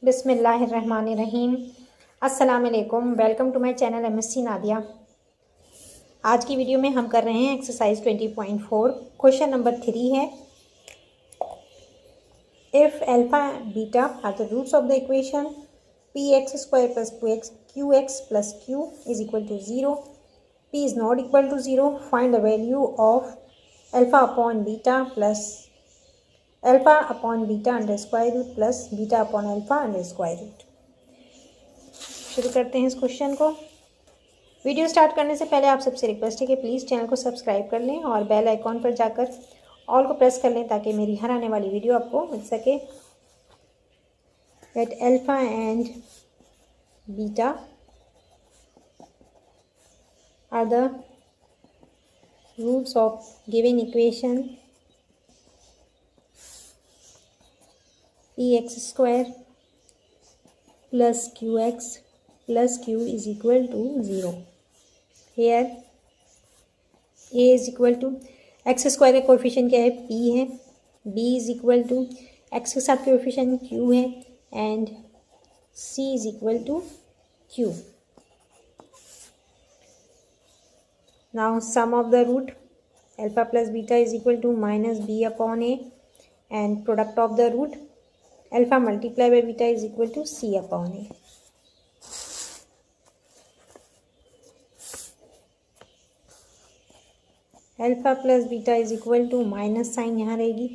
बिस्मिल्लाहिर्रहमानिर्रहीम। अस्सलाम वालेकुम। Welcome to my channel MSc Nadia. आज की वीडियो में हम कर रहे हैं एक्सरसाइज 20.4। क्वेश्चन नंबर 3 है, if alpha beta are the roots of the equation px² + qx + q is equal to 0, p is not equal to 0, find the value of alpha upon beta plus alpha upon beta under square root plus beta upon alpha under square root. शुरू करते हैं इस question को। Video start करने से पहले आप सबसे रिक्वेस्ट है कि प्लीज़ चैनल को सब्सक्राइब कर लें और बेल आइकॉन पर जाकर ऑल को प्रेस कर लें ताकि मेरी हर आने वाली वीडियो आपको मिल सके। Let alpha and beta are the roots of given equation px² plus qx plus q is equal to 0. Here a is equal to x² का कोएफिशिएंट क्या है, p है, b is equal to x के साथ coefficient q है and c is equal to q. Now sum of the root alpha plus beta is equal to minus b upon a and product of the root alpha multiplied by beta is equal to c upon a. Alpha plus beta is equal to minus sign यहाँ रहेगी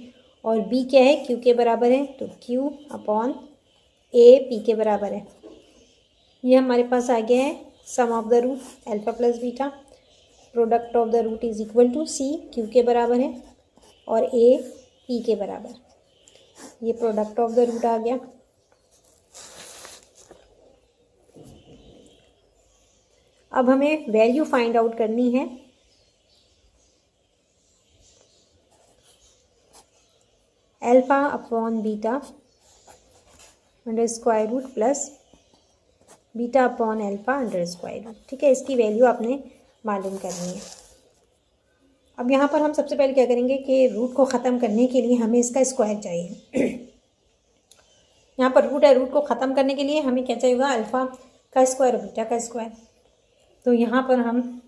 और b क्या है, q के बराबर है, तो q upon a p के बराबर है। ये हमारे पास आ गया है sum of the root alpha plus beta, product of the root is equal to c q के बराबर है और a p के बराबर। ये प्रोडक्ट ऑफ द रूट आ गया। अब हमें वैल्यू फाइंड आउट करनी है alpha upon beta under square root plus beta upon alpha under square root. ठीक है, इसकी वैल्यू आपने मालूम करनी है। अब यहाँ पर हम सबसे पहले क्या करेंगे कि रूट को ख़त्म करने के लिए हमें इसका स्क्वायर चाहिए। यहाँ पर रूट है, रूट को ख़त्म करने के लिए हमें क्या चाहिए होगा, अल्फ़ा का स्क्वायर और बीटा का स्क्वायर। तो यहाँ पर हम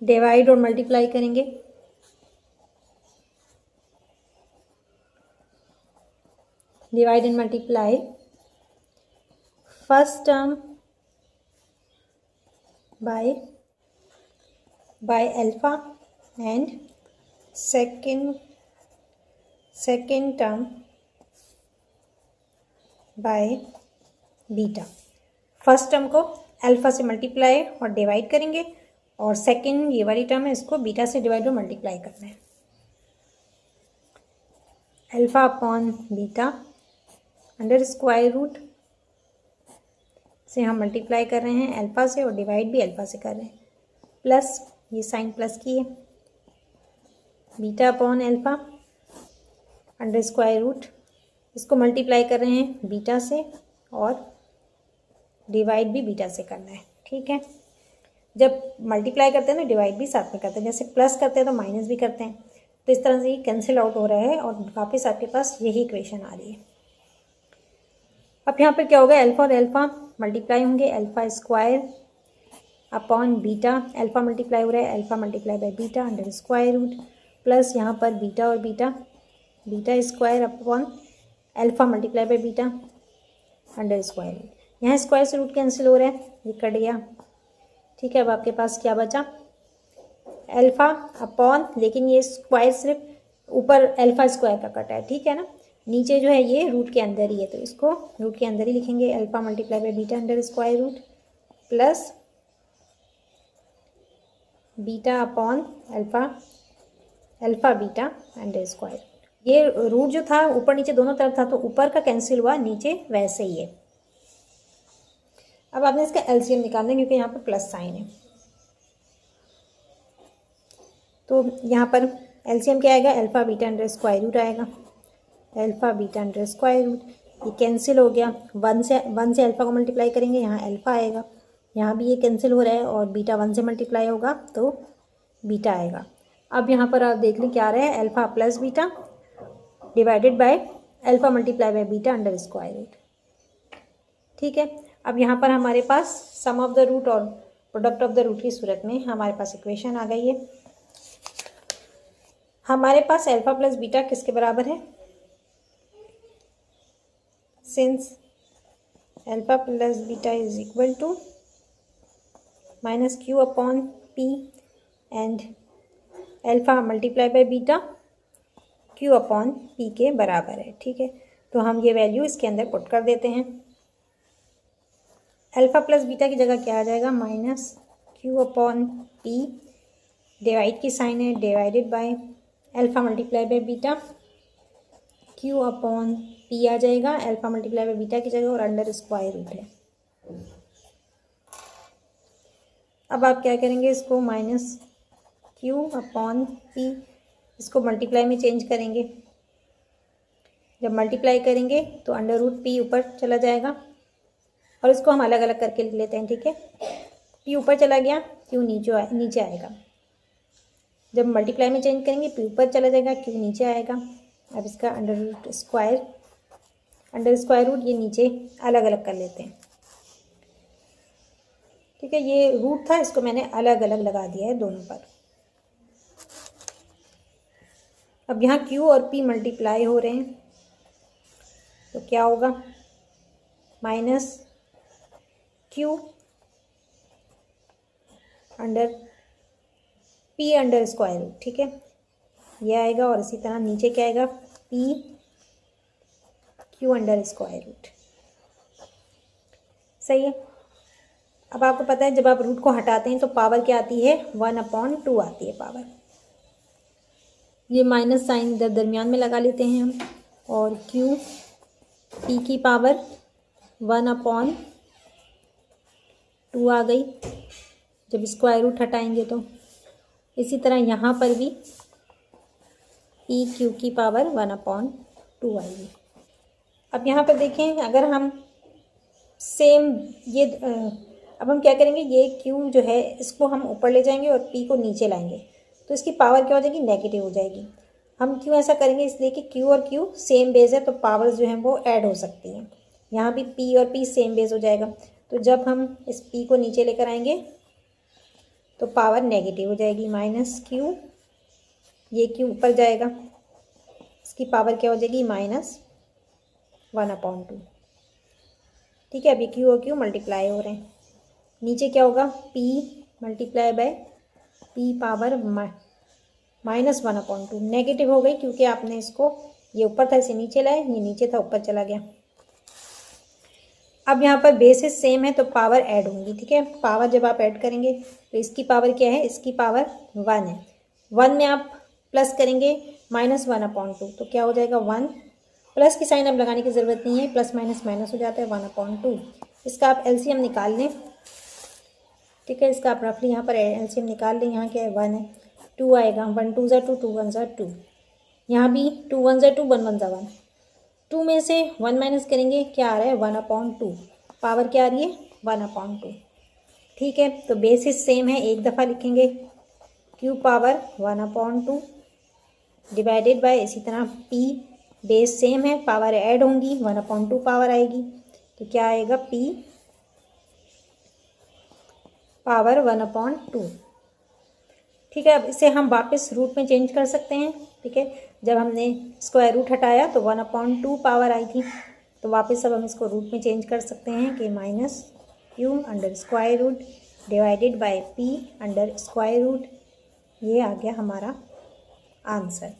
डिवाइड और मल्टीप्लाई करेंगे। Divide and multiply first term by alpha and second term by beta. First term को अल्फा से मल्टीप्लाई और डिवाइड करेंगे और सेकंड ये वाली टर्म है इसको बीटा से डिवाइड और मल्टीप्लाई करना है। Alpha upon beta under square root से हम मल्टीप्लाई कर रहे हैं अल्फा से और डिवाइड भी अल्फा से कर रहे हैं, प्लस ये साइन प्लस की है, beta upon alpha under square root, इसको मल्टीप्लाई कर रहे हैं बीटा से और डिवाइड भी बीटा से करना है। ठीक है, जब मल्टीप्लाई करते हैं ना डिवाइड भी साथ में करते हैं, जैसे प्लस करते हैं तो माइनस भी करते हैं, तो इस तरह से ये कैंसिल आउट हो रहा है और वापस आपके पास यही इक्वेशन आ रही है। अब यहाँ पर क्या होगा, अल्फा और अल्फा मल्टीप्लाई होंगे, alpha square upon beta, alpha multiply हो रहा है alpha multiply by beta under square root, plus यहाँ पर बीटा और beta, beta square upon alpha multiply by beta under square root. यहाँ स्क्वायर से रूट कैंसिल हो रहा है, ये कट गया। ठीक है, अब आपके पास क्या बचा, अल्फा अपॉन, लेकिन ये स्क्वायर सिर्फ ऊपर अल्फा स्क्वायर का कटा है। ठीक है ना, नीचे जो है ये रूट के अंदर ही है, तो इसको रूट के अंदर ही लिखेंगे, alpha multiply by beta under square root plus beta upon alpha, alpha beta under square. ये रूट जो था ऊपर नीचे दोनों तरफ था, तो ऊपर का कैंसिल हुआ, नीचे वैसे ही है। अब आपने इसका एलसीएम निकालना है क्योंकि यहाँ पर प्लस साइन है, तो यहाँ पर एलसीएम क्या आएगा, alpha beta under square root आएगा, alpha beta under square root, ये कैंसिल हो गया। वन से अल्फा को मल्टीप्लाई करेंगे, यहाँ अल्फा आएगा, यहाँ भी ये कैंसिल हो रहा है और बीटा 1 से मल्टीप्लाई होगा तो बीटा आएगा। अब यहाँ पर आप देख लें क्या आ रहा है, alpha plus beta divided by alpha multiply by beta under square root. ठीक है, अब यहाँ पर हमारे पास सम ऑफ द रूट और प्रोडक्ट ऑफ द रूट की सूरत में हमारे पास इक्वेशन आ गई है। हमारे पास अल्फ़ा प्लस बीटा किसके बराबर है? Since alpha plus beta is equal to minus Q upon P and alpha multiply by beta Q upon P के बराबर है। ठीक है, तो हम ये वैल्यू इसके अंदर पुट कर देते हैं। अल्फ़ा प्लस बीटा की जगह क्या आ जाएगा? Minus Q upon p, divide की साइन है, divided by alpha multiply by beta Q upon p आ जाएगा अल्फ़ा मल्टीप्लाई बाय बीटा की जगह, और अंडर स्क्वायर रूट है। अब आप क्या करेंगे? इसको माइनस क्यू अपॉन पी, इसको मल्टीप्लाई में चेंज करेंगे। जब मल्टीप्लाई करेंगे तो अंडर रूट पी ऊपर चला जाएगा, और इसको हम अलग अलग करके लिख लेते हैं। ठीक है, पी ऊपर चला गया, क्यू नीचे आएगा। जब मल्टीप्लाई में चेंज करेंगे पी ऊपर चला जाएगा, क्यू नीचे आएगा। अब इसका अंडर स्क्वायर रूट ये नीचे अलग अलग कर लेते हैं। ठीक है, ये रूट था, इसको मैंने अलग अलग लगा दिया है दोनों पर। अब यहाँ क्यू और पी मल्टीप्लाई हो रहे हैं, तो क्या होगा? Minus Q under P under square root. ठीक है, ये आएगा, और इसी तरह नीचे क्या आएगा? P Q under square root. सही है। अब आपको पता है जब आप रूट को हटाते हैं तो पावर क्या आती है? 1/2 आती है पावर। ये माइनस साइन इधर दरमियान में लगा लेते हैं हम, और क्यू पी की पावर 1/2 आ गई जब स्क्वायर रूट हटाएंगे तो। इसी तरह यहाँ पर भी पी क्यू की पावर 1/2 आएगी। अब यहाँ पर देखें, अगर हम सेम ये अब हम क्या करेंगे? ये क्यू जो है इसको हम ऊपर ले जाएंगे और पी को नीचे लाएंगे, तो इसकी पावर क्या हो जाएगी? नेगेटिव हो जाएगी। हम क्यों ऐसा करेंगे? इसलिए कि क्यू और क्यू सेम बेस है, तो पावर्स जो हैं वो ऐड हो सकती हैं। यहाँ भी पी और पी सेम बेस हो जाएगा, तो जब हम इस पी को नीचे लेकर आएंगे तो पावर नेगेटिव हो जाएगी। माइनस क्यू, ये क्यू ऊपर जाएगा, इसकी पावर क्या हो जाएगी? -1/2। ठीक है, अभी क्यू और क्यू मल्टीप्लाई हो रहे हैं। नीचे क्या होगा? P multiply by P power -1/2। Negative हो गई क्योंकि आपने इसको, ये ऊपर था इसे नीचे लाए, ये नीचे था ऊपर चला गया। अब यहाँ पर बेसिस सेम है तो पावर ऐड होंगी। ठीक है, पावर जब आप ऐड करेंगे तो इसकी पावर क्या है? इसकी पावर 1 है। 1 में आप प्लस करेंगे -1/2, तो क्या हो जाएगा? 1। प्लस की साइन अब लगाने की ज़रूरत नहीं है, प्लस माइनस माइनस हो जाता है, 1/2। इसका आप एलसीएम निकाल लें। ठीक है, इसका आप रफली यहाँ पर एलसीएम निकाल लें। यहाँ क्या है? 1 है, 2 आएगा, 1 2 ज़ा 2, 2 1 ज़ा 2। यहाँ भी 2 1 ज़ा 2, 1 1 ज़ा 1। 2 में से 1 माइनस करेंगे, क्या आ रहा है? 1/2। पावर क्या आ रही है? 1/2। ठीक है, तो बेसिस सेम है, एक दफ़ा लिखेंगे क्यू पावर 1/2 डिवाइडेड बाय, इसी तरह पी बेस सेम है, पावर ऐड होंगी, 1/2 पावर आएगी, तो क्या आएगा? P power 1/2। ठीक है, अब इसे हम वापस रूट में चेंज कर सकते हैं। ठीक है, जब हमने स्क्वायर रूट हटाया तो 1/2 पावर आई थी, तो वापस अब हम इसको रूट में चेंज कर सकते हैं कि minus Q under square root divided by P under square root. ये आ गया हमारा आंसर।